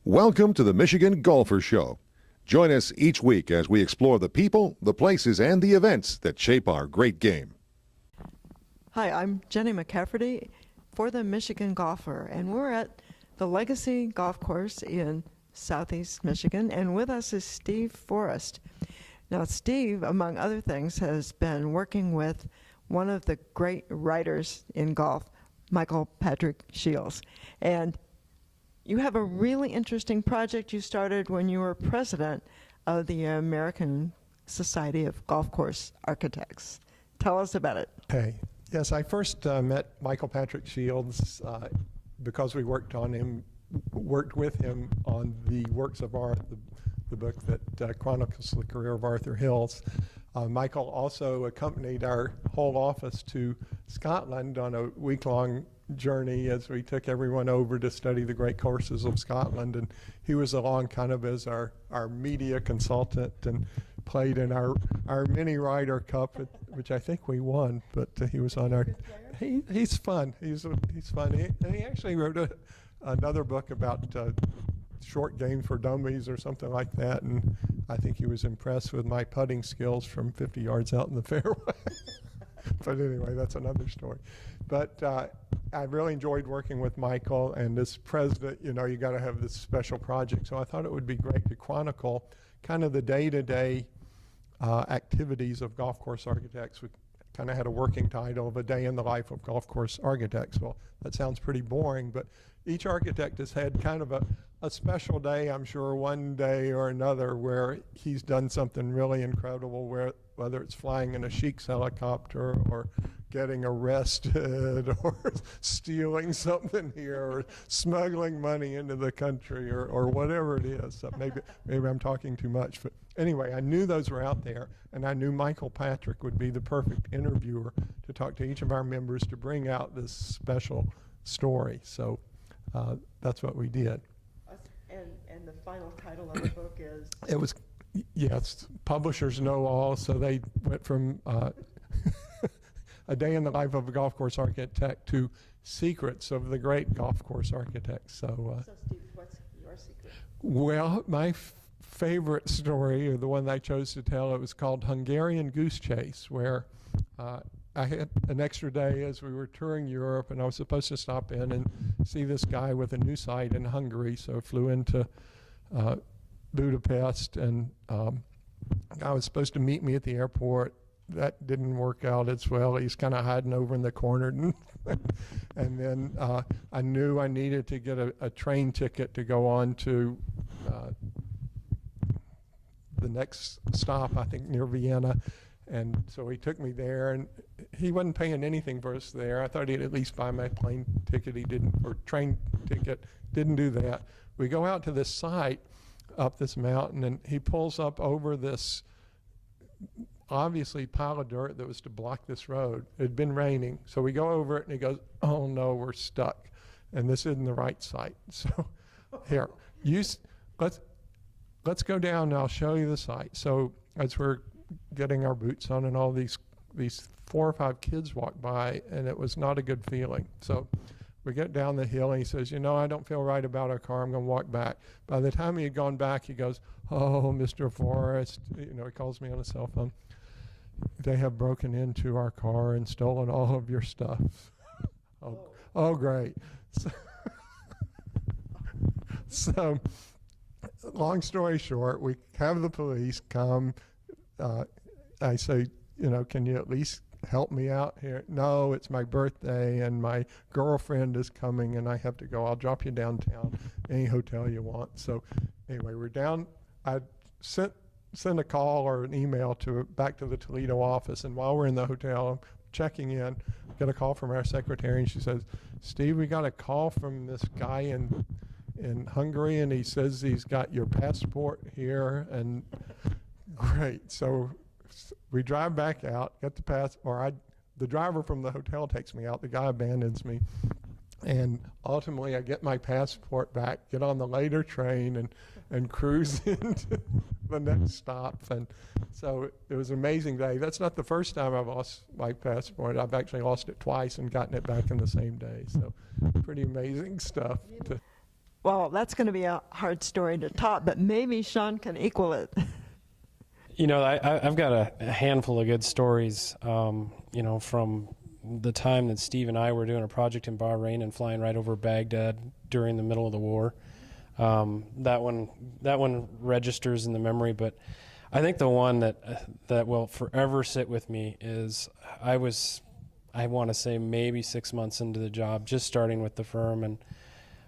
Welcome to the Michigan Golfer Show. Join us each week as we explore the people, the places, and the events that shape our great game. Hi, I'm Jenny McCafferty for the Michigan Golfer, and we're at the Legacy Golf Course in Southeast Michigan, and with us is Steve Forrest. Now, Steve, among other things, has been working with one of the great writers in golf, Michael Patrick Shiels. And you have a really interesting project you started when you were president of the American Society of Golf Course Architects. Tell us about it. Hey, yes, I first met Michael Patrick Shiels because we worked with him on the Works of Art, the book that chronicles the career of Arthur Hills. Michael also accompanied our whole office to Scotland on a week-long journey as we took everyone over to study the great courses of Scotland, and he was along kind of as our media consultant and played in our mini Ryder Cup, which I think we won, but he was on our. He's fun. He's fun. And he actually wrote another book about short game for dummies or something like that, and I think he was impressed with my putting skills from 50 yards out in the fairway. But anyway, that's another story. But I really enjoyed working with Michael, and as president, you got to have this special project. So I thought it would be great to chronicle kind of the day-to-day activities of golf course architects. We kind of had a working title of A Day in the Life of Golf Course Architects. Well, that sounds pretty boring, but each architect has had kind of a special day, I'm sure, one day or another, where he's done something really incredible, whether it's flying in a Sheik's helicopter or getting arrested or stealing something here or smuggling money into the country or whatever it is. So maybe I'm talking too much. But anyway, I knew those were out there, and I knew Michael Patrick would be the perfect interviewer to talk to each of our members to bring out this special story. So that's what we did. And the final title of the book is? It was, yes, publishers know all, so they went from A Day in the Life of a Golf Course Architect to Secrets of the Great Golf Course Architects. So Steve, what's your secret? Well, my favorite story, or the one that I chose to tell, it was called Hungarian Goose Chase, where I had an extra day as we were touring Europe, and I was supposed to stop in and see this guy with a new site in Hungary. So I flew into Budapest, and guy was supposed to meet me at the airport. That didn't work out as well. He's kind of hiding over in the corner. And then I knew I needed to get a train ticket to go on to the next stop, I think near Vienna. And so he took me there, and he wasn't paying anything for us there. I thought he'd at least buy my plane ticket. He didn't, or train ticket, didn't do that. We go out to this site up this mountain, and he pulls up over this obviously pile of dirt that was to block this road. It had been raining. So we go over it, and he goes, "Oh no, we're stuck. And this isn't the right site." So here, let's go down and I'll show you the site. So as we're getting our boots on, and all these 4 or 5 kids walk by, and it was not a good feeling. So we get down the hill, and he says, I don't feel right about our car. I'm going to walk back. By the time he had gone back, he goes, "Oh, Mr. Forrest," he calls me on a cell phone. "They have broken into our car and stolen all of your stuff." Oh, great. So long story short, we have the police come. I say, "Can you at least help me out here?" "No, it's my birthday and my girlfriend is coming and I have to go. I'll drop you downtown, any hotel you want." So anyway, we're down. I sent a call or an email back to the Toledo office, and while we're in the hotel, I'm checking in, get a call from our secretary, and she says, "Steve, we got a call from this guy in Hungary, and he says he's got your passport here." And great. So we drive back out, get the the driver from the hotel takes me out, the guy abandons me, and ultimately I get my passport back, get on the later train, and cruise into the next stop. And so it was an amazing day. That's not the first time I've lost my passport. I've actually lost it twice and gotten it back in the same day. So pretty amazing stuff. Well, that's going to be a hard story to top, but maybe Shawn can equal it. You know, I've got a handful of good stories, you know, from the time that Steve and I were doing a project in Bahrain and flying right over Baghdad during the middle of the war. That one registers in the memory, but I think the one that will forever sit with me is I want to say maybe 6 months into the job, just starting with the firm, and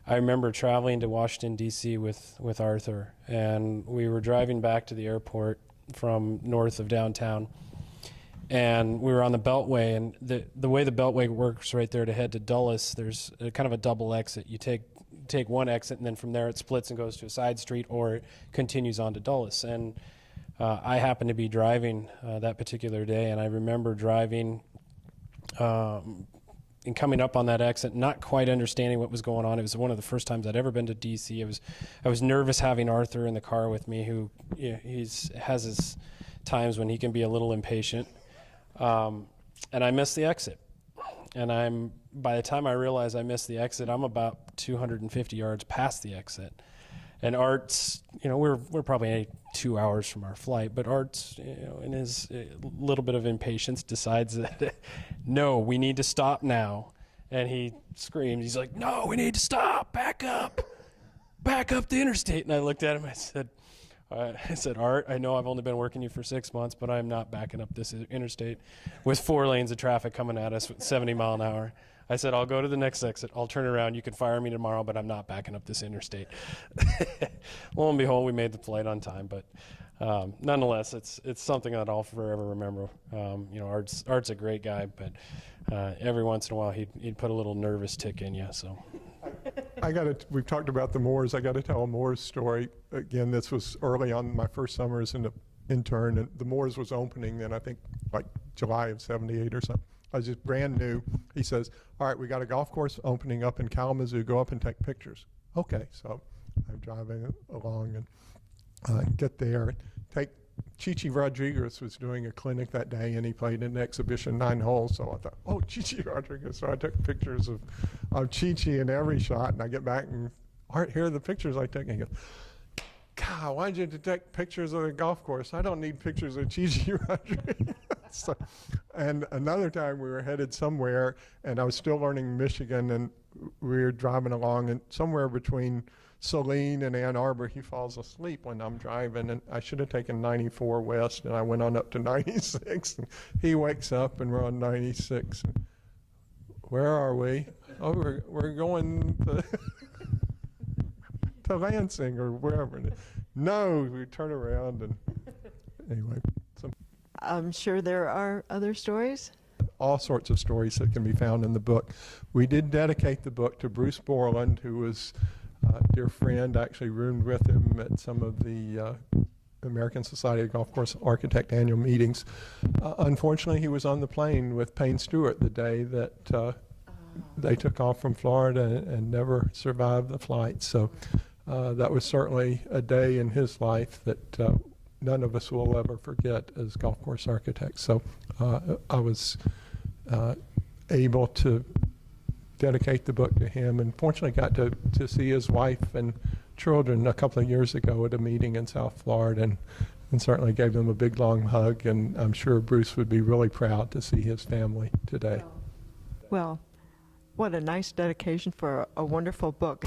I remember traveling to Washington, D.C. with Arthur, and we were driving back to the airport from north of downtown, and we were on the Beltway, and the way the Beltway works right there to head to Dulles, there's kind of a double exit. You take one exit, and then from there it splits and goes to a side street, or it continues on to Dulles. And I happened to be driving that particular day, and I remember driving and coming up on that exit, not quite understanding what was going on. It was one of the first times I'd ever been to D.C. I was nervous having Arthur in the car with me, who has his times when he can be a little impatient. And I missed the exit. And by the time I realized I missed the exit, I'm about 250 yards past the exit. And Art's, you know, we're probably 2 hours from our flight, but Art's, you know, in his little bit of impatience decides that, no, we need to stop now. And he screams, he's like, no, we need to stop, back up the interstate. And I looked at him, I said, Art, I know I've only been working you for 6 months, but I'm not backing up this interstate with 4 lanes of traffic coming at us with 70 mile an hour. I said, I'll go to the next exit. I'll turn around. You can fire me tomorrow, but I'm not backing up this interstate. Lo and behold, we made the flight on time. But nonetheless, it's something that I'll forever remember. You know, Art's a great guy, but every once in a while he'd put a little nervous tick in you. So We've talked about the Moors. I got to tell a Moors story. Again, this was early on my first summer as an intern, and the Moors was opening then, I think, like July of '78 or something. I was just brand new. He says, all right, we got a golf course opening up in Kalamazoo. Go up and take pictures. Okay, so I'm driving along and get there. Chichi Rodriguez was doing a clinic that day, and he played in an exhibition 9 holes. So I thought, oh, Chichi Rodriguez. So I took pictures of Chichi in every shot, and I get back and, Art, here are the pictures I took. And he goes, God, why did you take pictures of the golf course? I don't need pictures of Chichi Rodriguez. So, and another time we were headed somewhere, and I was still learning Michigan, and we were driving along, and somewhere between Saline and Ann Arbor, he falls asleep when I'm driving, and I should have taken 94 West, and I went on up to 96, and he wakes up, and we're on 96. And where are we? Oh, we're going to Lansing or wherever. No, we turn around, and anyway. I'm sure there are other stories. All sorts of stories that can be found in the book. We did dedicate the book to Bruce Borland, who was a dear friend. I actually roomed with him at some of the American Society of Golf Course Architect annual meetings. Unfortunately, he was on the plane with Payne Stewart the day that they took off from Florida and never survived the flight. So that was certainly a day in his life that none of us will ever forget as golf course architects. So I was able to dedicate the book to him, and fortunately got to see his wife and children a couple of years ago at a meeting in South Florida, and certainly gave them a big long hug, and I'm sure Bruce would be really proud to see his family today. Well, what a nice dedication for a wonderful book.